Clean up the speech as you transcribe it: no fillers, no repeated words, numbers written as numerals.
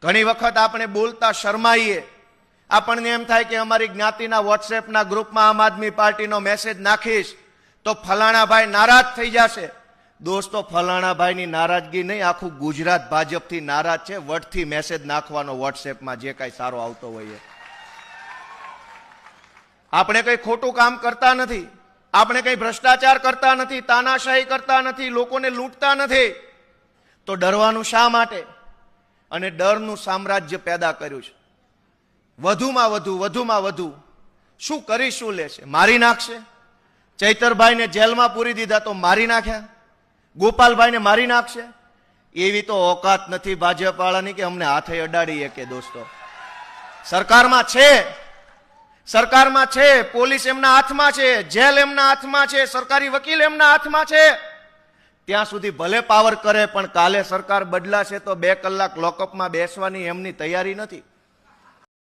ઘણી વખત આપણે બોલતા શરમાઈએ, આપણને એમ થાય કે અમારી જ્ઞાતિના વોટ્સએપના ગ્રુપમાં આમ આદમી પાર્ટીનો મેસેજ નાખીશ તો ફલાણા ભાઈ નારાજ થઈ જશે. દોસ્તો, ફલાણા ભાઈની નારાજગી નહીં, આખું ગુજરાત ભાજપથી નારાજ છે. વટથી મેસેજ નાખવાનો વોટ્સએપમાં જે કાંઈ સારો આવતો હોય. આપણે કઈ ખોટું કામ કરતા નથી, આપણે કઈ ભ્રષ્ટાચાર કરતા નથી, તાનાશાહી કરતા નથી, લોકોને લૂંટતા નથી, તો ડરવાનું શા માટે? અને ડરનું સામ્રાજ્ય પેદા કર્યું છે. વધુમાં વધુ શું કરી શું લેશે? મારી નાખશે. ચૈતરભાઈને જેલમાં પૂરી દીધા તો મારી નાખ્યા, ગોપાલભાઈને મારી નાખશે. એવી તો ઓકાત નથી ભાજપ વાળાની કે અમને હાથે અડાડીએ. કે દોસ્તો, સરકારમાં છે, પોલીસ એમના હાથમાં છે, જેલ એમના હાથમાં છે, સરકારી વકીલ એમના હાથમાં છે. ત્યાં સુધી ભલે પાવર કરે, પણ કાલે સરકાર બદલાશે તો 2 કલાક લોકઅપમાં બેસવાની એમની તૈયારી નથી.